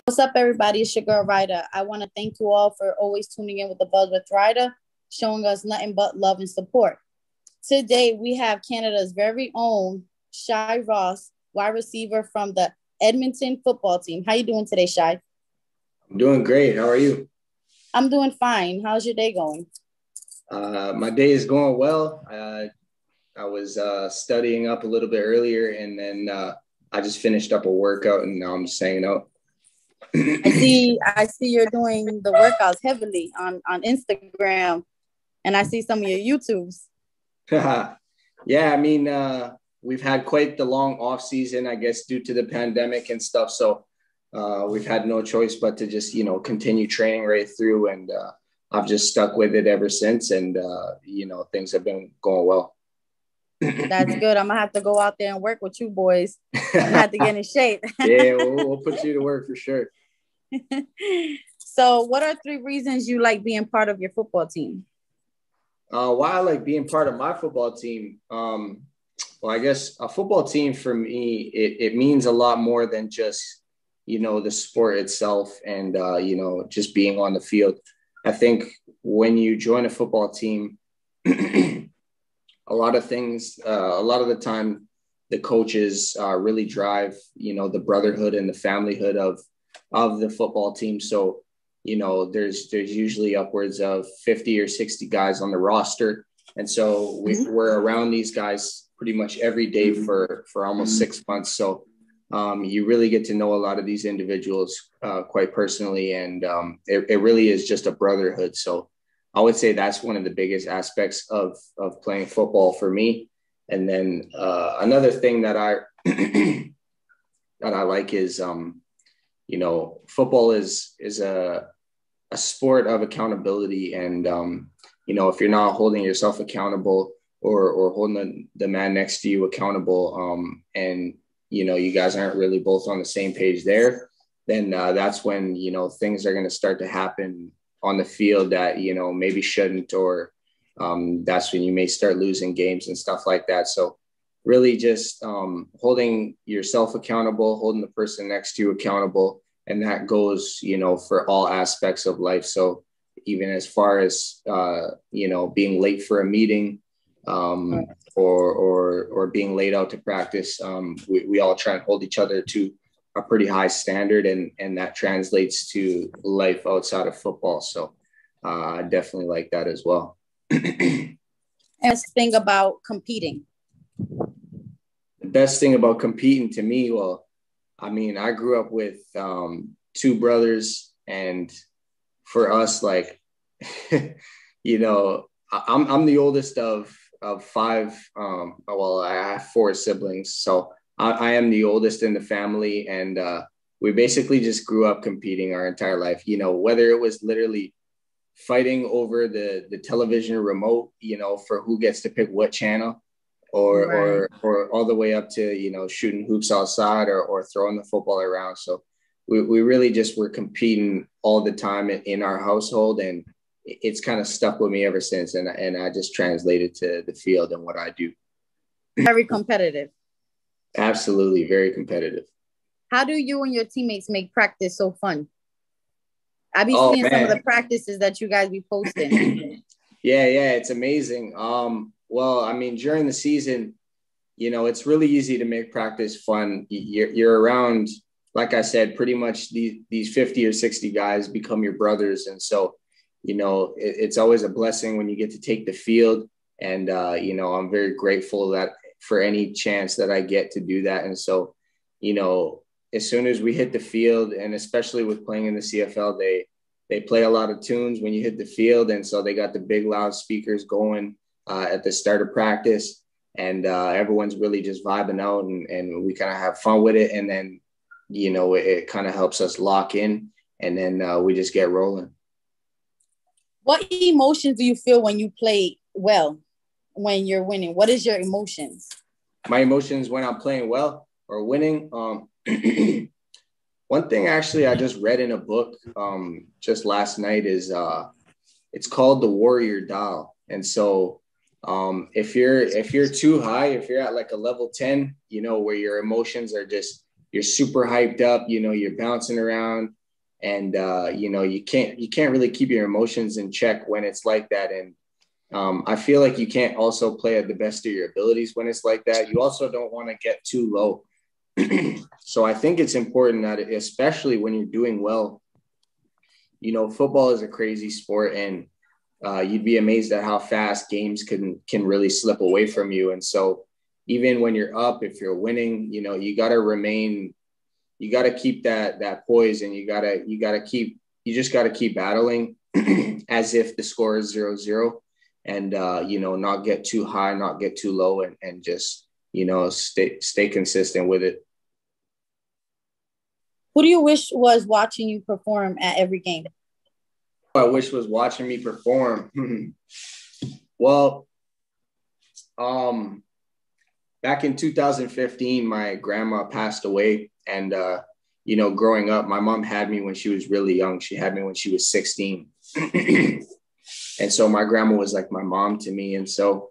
What's up, everybody? It's your girl, Ryda. I want to thank you all for always tuning in with the Buzz with Ryda, showing us nothing but love and support. Today, we have Canada's very own Shai Ross, wide receiver from the Edmonton football team. How you doing today, Shai? I'm doing great. How are you? I'm doing fine. How's your day going? My day is going well. I was studying up a little bit earlier, and then I just finished up a workout, and now I'm just hanging out. I see you're doing the workouts heavily on Instagram, and I see some of your YouTubes. Yeah, I mean, we've had quite the long off season, I guess, due to the pandemic and stuff. So we've had no choice but to just, continue training right through. And I've just stuck with it ever since. And, things have been going well. That's good. I'm going to have to go out there and work with you boys. I'm going to have to get in shape. Yeah, we'll put you to work for sure. So what are 3 reasons you like being part of your football team? Why I like being part of my football team? Well, I guess a football team for me, it means a lot more than just, the sport itself and, just being on the field. I think when you join a football team, a lot of the time, the coaches really drive, the brotherhood and the familyhood of the football team. So, there's usually upwards of 50 or 60 guys on the roster. And so we're around these guys pretty much every day for almost 6 months. So you really get to know a lot of these individuals quite personally. And it really is just a brotherhood. So I would say that's one of the biggest aspects of playing football for me. And then another thing that I like is, football is a sport of accountability. And, if you're not holding yourself accountable or holding the man next to you accountable, and, you guys aren't really both on the same page there, then that's when, things are going to start to happen on the field that, maybe shouldn't, or that's when you may start losing games and stuff like that. So really just holding yourself accountable, holding the person next to you accountable. And that goes, for all aspects of life. So even as far as, being late for a meeting or being late out to practice, we all try and hold each other to a pretty high standard. And that translates to life outside of football. So I definitely like that as well. And thing about competing. The best thing about competing to me, well, I mean, I grew up with 2 brothers, and for us, like, I'm the oldest of 5. Well, I have 4 siblings, so I am the oldest in the family, and we basically just grew up competing our entire life. Whether it was literally fighting over the television remote, for who gets to pick what channel. Or all the way up to, shooting hoops outside or throwing the football around. So we really just were competing all the time in our household, and it's kind of stuck with me ever since. And I just translated to the field and what I do. Very competitive. Absolutely. Very competitive. How do you and your teammates make practice so fun? I've been seeing some of the practices that you guys be posting. Yeah, it's amazing. Well, I mean, during the season, it's really easy to make practice fun. You're around, like I said, pretty much these 50 or 60 guys become your brothers. And so, it's always a blessing when you get to take the field. And, I'm very grateful that for any chance that I get to do that. And so, as soon as we hit the field, and especially with playing in the CFL, they play a lot of tunes when you hit the field. And so they got the big loud speakers going at the start of practice, and everyone's really just vibing out, and we kind of have fun with it. And then, it kind of helps us lock in, and then we just get rolling. What emotions do you feel when you play well, when you're winning? What is your emotions? My emotions when I'm playing well or winning. One thing actually I just read in a book just last night is it's called The Warrior Dial. And so if you're too high, if you're at like a level 10, where your emotions are just you're super hyped up, you know, you're bouncing around, and you know, you can't really keep your emotions in check when it's like that. And I feel like you can't also play at the best of your abilities when it's like that. You also don't want to get too low. So I think it's important that, especially when you're doing well, you know, football is a crazy sport, and you'd be amazed at how fast games can really slip away from you. And so even when you're up, if you're winning, you know, you got to keep that poise, and you just got to keep battling as if the score is 0-0, and you know, not get too high, not get too low, and just, you know, stay consistent with it. Who do you wish was watching you perform at every game? I wish was watching me perform. Well, back in 2015, my grandma passed away, and you know, growing up, my mom had me when she was really young. She had me when she was 16. And so my grandma was like my mom to me. And so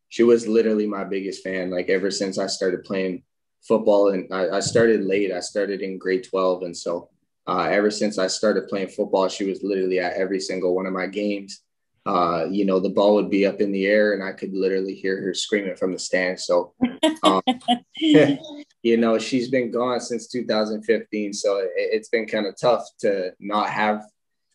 she was literally my biggest fan, like ever since I started playing football. And I started late. I started in grade 12. And so ever since I started playing football, she was literally at every single one of my games. You know, the ball would be up in the air, and I could literally hear her screaming from the stands. So, you know, she's been gone since 2015. So it's been kind of tough to not have,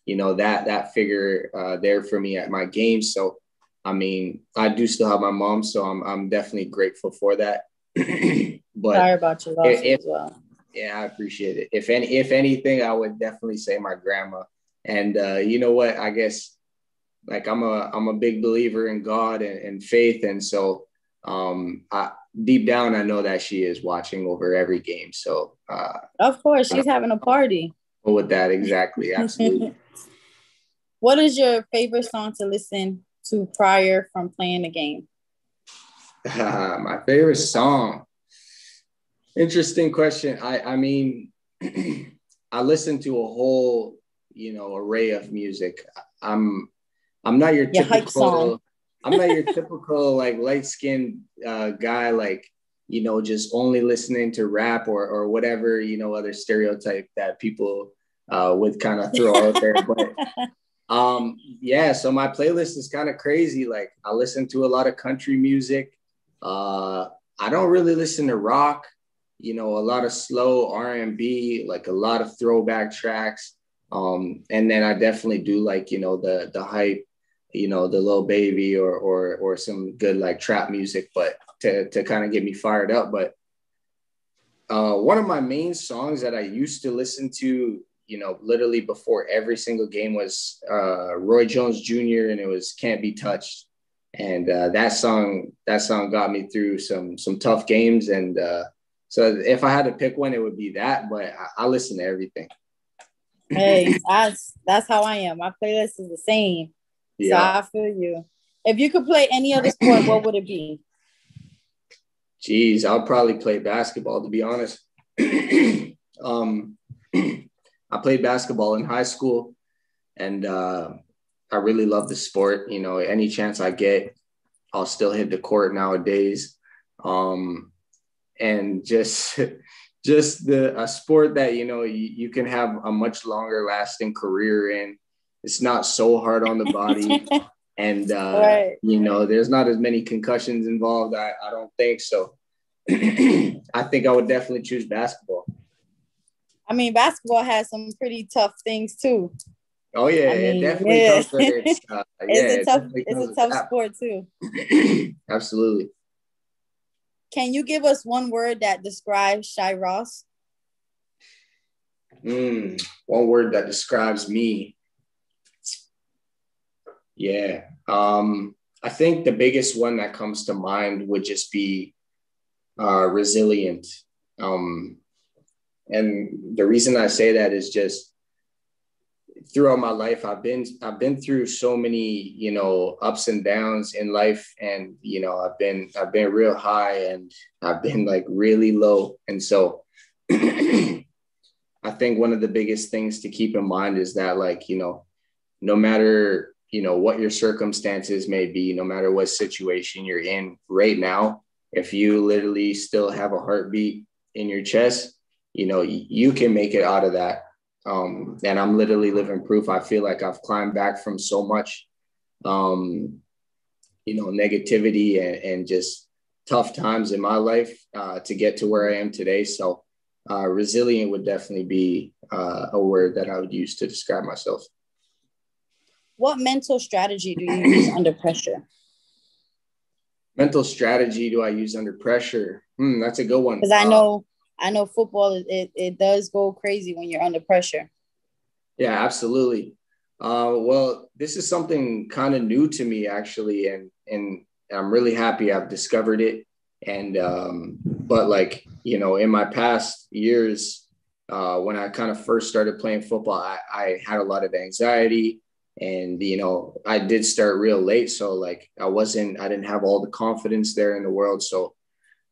you know, that figure there for me at my games. So, I mean, I do still have my mom, so I'm definitely grateful for that. But sorry about your loss as well. Yeah, I appreciate it. If anything, I would definitely say my grandma. And you know what? I guess, like, I'm a big believer in God and faith, and so deep down, I know that she is watching over every game. So of course, she's having a party. With that, exactly, absolutely. What is your favorite song to listen to prior from playing the game? My favorite song. Interesting question. I mean, I listen to a whole, you know, array of music. I'm not your hype song. I'm not your typical like light-skinned guy, like, you know, just only listening to rap or whatever, you know, other stereotype that people would kind of throw out there. But yeah, so my playlist is kind of crazy. Like, I listen to a lot of country music. I don't really listen to rock, you know, a lot of slow R&B, like a lot of throwback tracks. And then I definitely do like, you know, the hype, you know, the Lil Baby or some good like trap music, but to kind of get me fired up. But one of my main songs that I used to listen to, you know, literally before every single game was Roy Jones Jr., and it was Can't Be Touched. And that song got me through some tough games. And so if I had to pick one, it would be that, but I listen to everything. Hey, that's how I am. My playlist is the same. Yeah. So I feel you. If you could play any other sport, what would it be? Geez, I'll probably play basketball, to be honest. I played basketball in high school, and I really love the sport. You know, any chance I get, I'll still hit the court nowadays. And just a sport that, you know, you can have a much longer lasting career in. It's not so hard on the body. And, right. You know, there's not as many concussions involved, I don't think so. I think I would definitely choose basketball. I mean, basketball has some pretty tough things too. Oh yeah, I mean, it definitely comes with its, it's a tough sport too. Absolutely. Can you give us one word that describes Shai Ross? One word that describes me. Yeah. I think the biggest one that comes to mind would just be resilient. And the reason I say that is just throughout my life, I've been through so many, you know, ups and downs in life. And, you know, I've been real high, and I've been like really low. And so I think one of the biggest things to keep in mind is that, like, you know, no matter, you know, what your circumstances may be, no matter what situation you're in right now, if you literally still have a heartbeat, in your chest, you can make it out of that. And I'm literally living proof. I feel like I've climbed back from so much, negativity and just tough times in my life to get to where I am today. So resilient would definitely be a word that I would use to describe myself. What mental strategy do you use under pressure? Mental strategy do I use under pressure? That's a good one. Because I know football, it does go crazy when you're under pressure. Yeah, absolutely. Well, this is something kind of new to me, actually, and I'm really happy I've discovered it. And but like, in my past years, when I kind of first started playing football, I had a lot of anxiety, and I did start real late, so like I didn't have all the confidence there in the world. So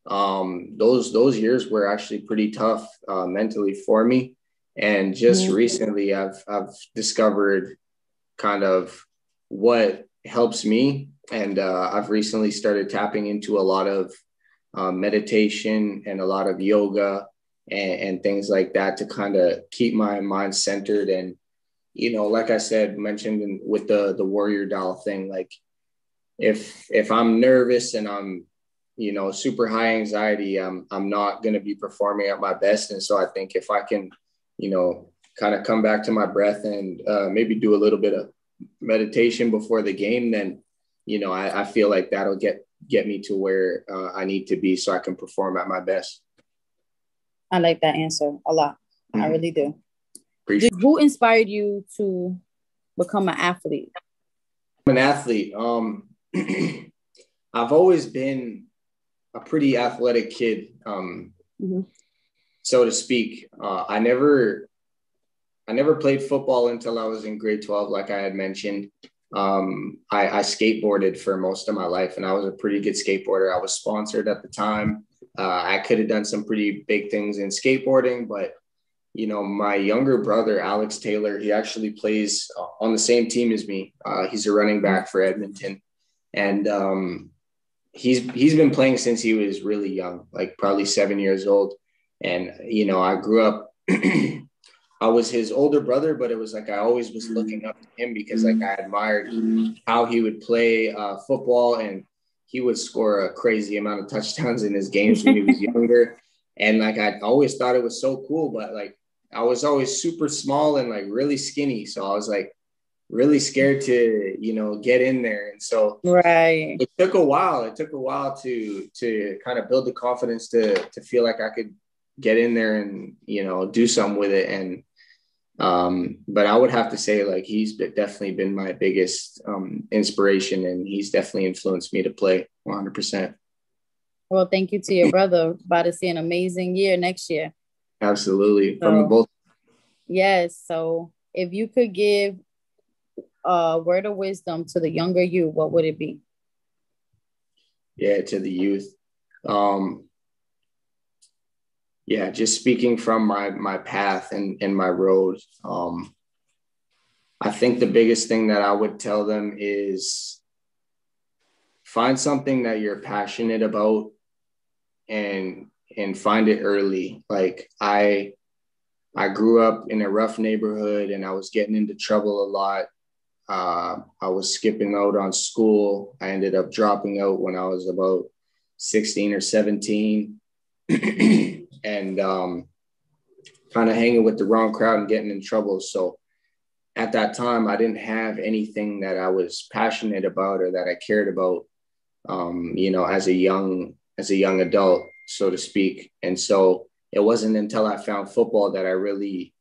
those years were actually pretty tough mentally for me. And just recently, I've discovered kind of what helps me, and I've recently started tapping into a lot of meditation and a lot of yoga and things like that to kind of keep my mind centered. And like I said, mentioned with the warrior doll thing, like if I'm nervous and I'm super high anxiety, I'm not going to be performing at my best. And so I think if I can kind of come back to my breath and maybe do a little bit of meditation before the game, then, I feel like that'll get me to where I need to be so I can perform at my best. I like that answer a lot. I really do. Who inspired you to become an athlete? I'm an athlete. I've always been a pretty athletic kid, so to speak. I never played football until I was in grade 12, like I had mentioned. I skateboarded for most of my life, and I was a pretty good skateboarder. I was sponsored at the time. I could have done some pretty big things in skateboarding, but my younger brother, Alex Taylor, he actually plays on the same team as me. He's a running back for Edmonton, and he's been playing since he was really young, like probably 7 years old. And I grew up. I was his older brother, but it was like I always was looking up to him because like I admired how he would play football, and he would score a crazy amount of touchdowns in his games when he was younger. And like I always thought it was so cool, but like I was always super small and like really skinny, so I was like really scared to get in there. And so it took a while. It took a while to kind of build the confidence to feel like I could get in there and do something with it. And but I would have to say, like, he's definitely been my biggest inspiration, and he's definitely influenced me to play 100%. Well, thank you to your brother. About to see an amazing year next year. Absolutely. From the both. Yes. So if you could give a word of wisdom to the younger you, what would it be? Yeah, to the youth. Yeah, just speaking from my path and my road, I think the biggest thing that I would tell them is find something that you're passionate about and find it early. Like I grew up in a rough neighborhood, and I was getting into trouble a lot. I was skipping out on school. I ended up dropping out when I was about 16 or 17. And kind of hanging with the wrong crowd and getting in trouble. So at that time, I didn't have anything that I was passionate about or that I cared about, as a young adult, so to speak. And so it wasn't until I found football that I really,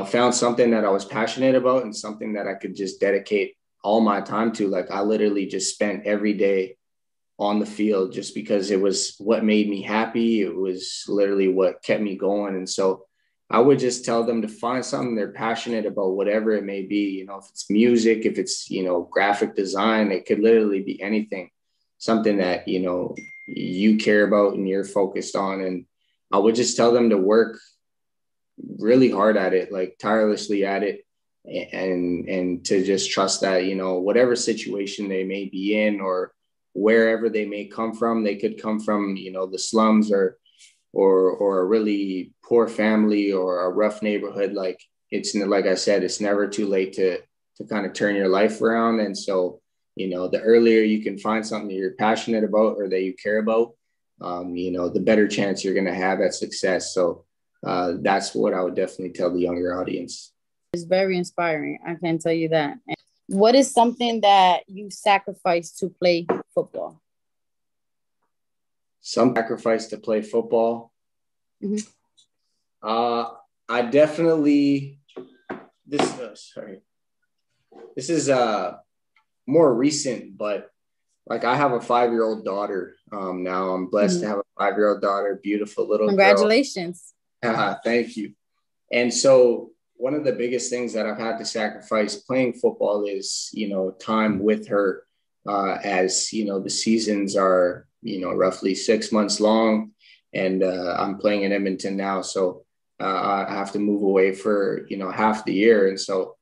found something that I was passionate about and something that I could just dedicate all my time to. Like I literally just spent every day on the field just because it was what made me happy. It was literally what kept me going. And so I would just tell them to find something they're passionate about, whatever it may be, if it's music, if it's, graphic design, it could literally be anything, something that, you care about and you're focused on. And I would just tell them to work really hard at it, like tirelessly at it, and to just trust that, whatever situation they may be in or wherever they may come from, they could come from, the slums or, or a really poor family or a rough neighborhood, like like I said, it's never too late to kind of turn your life around. And so, the earlier you can find something that you're passionate about or that you care about, the better chance you're going to have at success. So that's what I would definitely tell the younger audience. It's very inspiring. I can tell you that. What is something that you sacrificed to play football? Some sacrifice to play football. Mm-hmm. I definitely, this is more recent, but like I have a 5-year-old daughter now. I'm blessed to have a 5-year-old daughter, beautiful little Congratulations. Girl. Thank you. And so one of the biggest things that I've had to sacrifice playing football is, time with her as, the seasons are, roughly 6 months long, and I'm playing in Edmonton now. So I have to move away for, half the year. And so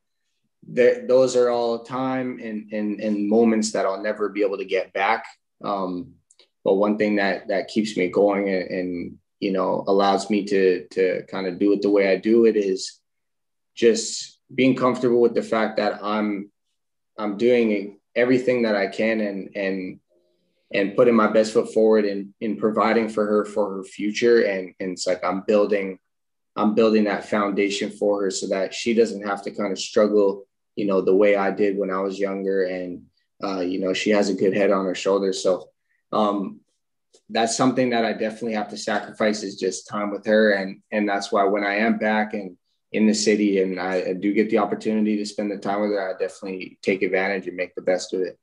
those are all time and moments that I'll never be able to get back. But one thing that keeps me going and allows me to kind of do it the way I do it is just being comfortable with the fact that I'm doing everything that I can and putting my best foot forward in providing for her future. And it's like I'm building that foundation for her so that she doesn't have to kind of struggle, the way I did when I was younger. And, she has a good head on her shoulders. So that's something that I definitely have to sacrifice, is just time with her. And that's why when I am back and in the city and I do get the opportunity to spend the time with her, I definitely take advantage and make the best of it.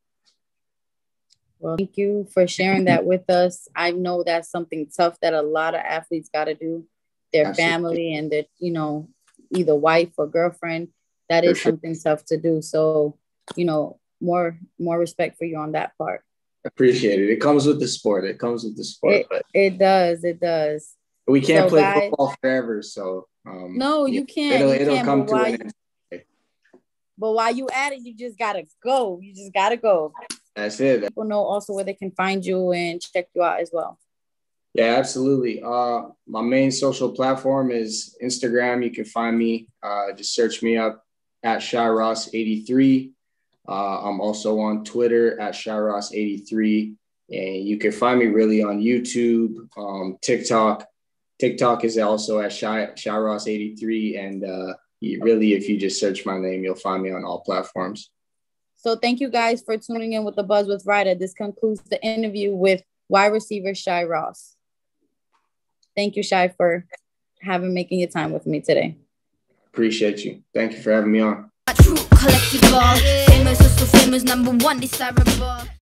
Well, thank you for sharing that with us. I know that's something tough that a lot of athletes got to do. Their Absolutely. Family and their, either wife or girlfriend. That is something tough to do. So, more respect for you on that part. Appreciate it. It comes with the sport. It does. We can't play football forever. So no, you can't. It'll come to an end. But while you at it, you just gotta go. That's it. People know also where they can find you and check you out as well. Yeah, absolutely. My main social platform is Instagram. You can find me. Just search me up at Shai Ross 83. I'm also on Twitter at Shai Ross 83. And you can find me really on YouTube, TikTok. TikTok is also at Shai Ross 83. And really, if you just search my name, you'll find me on all platforms. So thank you guys for tuning in with The Buzz with Ryda. This concludes the interview with wide receiver Shai Ross. Thank you, Shai, for making your time with me today. Appreciate you. Thank you for having me on. True collective ball, famous, so famous, #1 desirable.